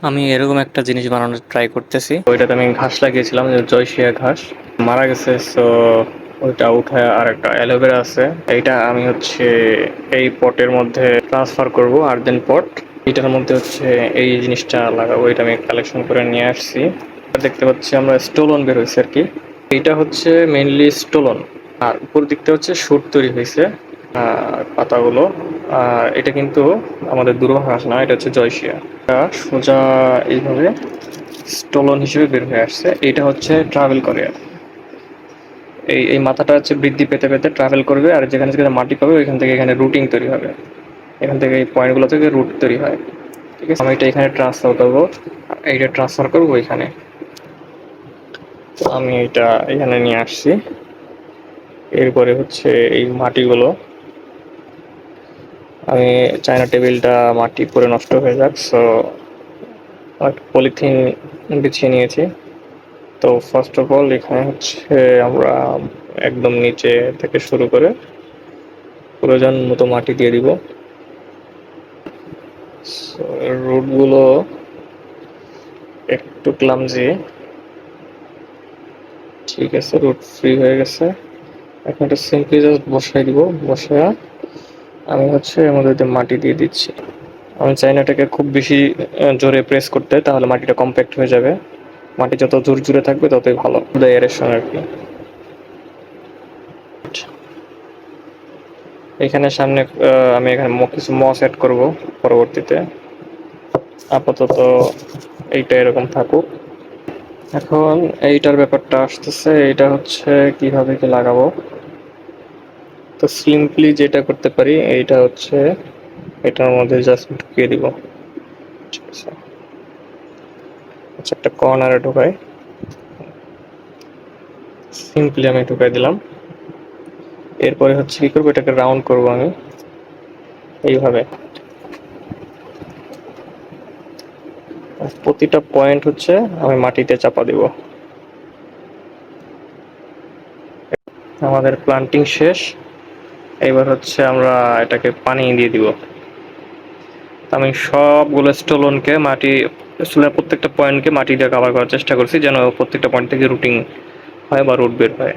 আমি এরকম একটা জিনিস বানানোর ট্রাই করতেছি। ওইটাতে আমি ঘাস লাগিয়েছিলাম, যে জয়সিয়া ঘাস মারা গেছে, সো ওইটা উঠায় আর একটা অ্যালোভেরা আছে, এইটা আমি হচ্ছে এই পটের মধ্যে ট্রান্সফার করব। আর দেন পট এটার মধ্যে হচ্ছে এই জিনিসটা লাগাবো। এটা আমি কালেকশন করে নিয়ে আসছি। দেখতে পাচ্ছি আমরা স্টোলন বের হয়েছে আর কি। এটা হচ্ছে মেইনলি স্টোলন, আর উপর দিকটা হচ্ছে শুট তৈরি হয়েছে পাতাগুলো। আর এটা কিন্তু আমাদের দূর্বাঘাস না, এটা হচ্ছে জয়সিয়া। এটা সোজা এইভাবে স্টোলন হিসেবে বের হয়ে আসছে। এটা হচ্ছে ট্রাভেল করে, এই এই মাথাটা হচ্ছে বৃদ্ধি পেতে পেতে ট্রাভেল করবে, আর যেখানে যেখানে মাটি পাবে ওইখান থেকে এখানে রুটিং তৈরি হবে। এখান থেকে এই পয়েন্টগুলো থেকে রুট তৈরি হয়। ঠিক আছে, আমি এটা এখানে ট্রান্সফার করবো, এইটা ট্রান্সফার করবো এখানে। তো আমি এটা এখানে নিয়ে আসছি। এরপরে হচ্ছে এই মাটিগুলো আমি চায়না টেবিলটা মাটি পরে নষ্ট হয়ে যাক, সো পলিথিন বিছিয়ে নিয়েছি। তো ফার্স্ট অফ অল এখানে হচ্ছে আমরা একদম নিচে থেকে শুরু করে প্রয়োজন মতো মাটি দিয়ে দিব। রুটগুলো একটু ক্লামজি। ঠিক আছে, রুট ফ্রি হয়ে গেছে। এখন এটা সিম্পলি জাস্ট বসাই দিব। বসায়া আমি হচ্ছে এর মধ্যে মাটি দিয়ে দিচ্ছি। আমি চাই না এটাকে খুব বেশি জোরে প্রেস করতে, তাহলে মাটিটা কম্প্যাক্ট হয়ে যাবে। মাটি যত জোর জুড়ে থাকবে ততই ভালো, এরেশন আর কি। এখানে সামনে আমি এখানে কিছু মস অ্যাড করব পরবর্তীতে। আপাতত এইটা এরকম থাকুক। এখন এইটার ব্যাপারটা আসতেছে, এইটা হচ্ছে কিভাবে কি লাগাবো। তো সিম্পলি যেটা করতে পারি এইটা হচ্ছে এটার মধ্যে জাস্ট ঢুকিয়ে দিব। ঠিক আছে, আচ্ছা একটা কর্নারে ঢুকাই। সিম্পলি আমি ঢুকাই দিলাম। এরপরে হচ্ছে কি করবো, এটাকে রাউন্ড করব আমি এইভাবে। প্রতিটা পয়েন্ট হচ্ছে আমি মাটিতে চাপা দিব। আমাদের প্লান্টিং শেষ। এবার হচ্ছে আমরা এটাকে পানি দিয়ে দিব। আমি সবগুলো স্টোলনকে মাটি, স্টোলের প্রত্যেকটা পয়েন্টকে মাটি দিয়ে কভার করার চেষ্টা করছি, যেন প্রত্যেকটা পয়েন্ট থেকে রুটিং হয় বা রুট বের হয়।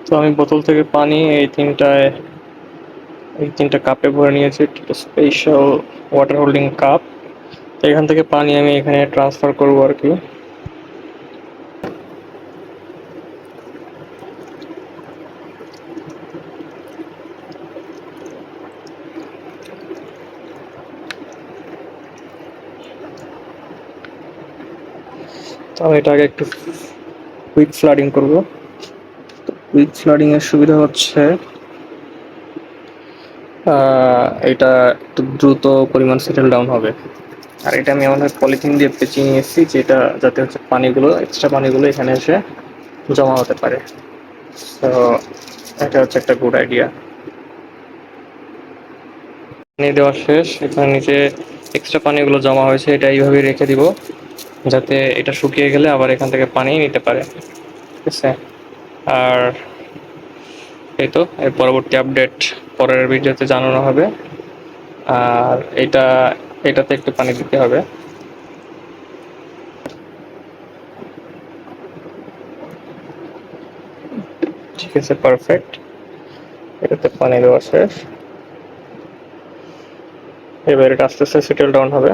তো আমি বোতল থেকে পানি এই তিনটা কাপে ভরে নিয়েছি, স্পেশাল ওয়াটার হোল্ডিং কাপ। এখান থেকে পানি আমি এখানে ট্রান্সফার করবো আর কি। তো আমি এটা আগে একটু কুইক ফ্লাডিং করবো। কুইক ফ্লাডিং এর সুবিধা হচ্ছে এটা একটু দ্রুত পরিমাণ সেটেল ডাউন হবে। আর এটা আমি আমাদের পলিথিন দিয়ে পেঁচিয়ে নিয়েছি, যেটা যাতে হচ্ছে পানিগুলো, এক্সট্রা পানিগুলো এখানে এসে জমা হতে পারে। তো এটা হচ্ছে একটা গুড আইডিয়া। পানি দেওয়া শেষ। এখানে নিচে এক্সট্রা পানিগুলো জমা হয়েছে, এটা এইভাবে রেখে দিব, যাতে এটা শুকিয়ে গেলে আবার এখান থেকে পানি নিতে পারে। ঠিক আছে, আর এই তো এর পরবর্তী আপডেট পরের ভিডিওতে জানানো হবে। আর এটাতে একটু পানি দিতে হবে। ঠিক আছে, পারফেক্ট। এটাতে পানি দেওয়া শেষ। এবার এটা আস্তে আস্তে সেটেল ডাউন হবে।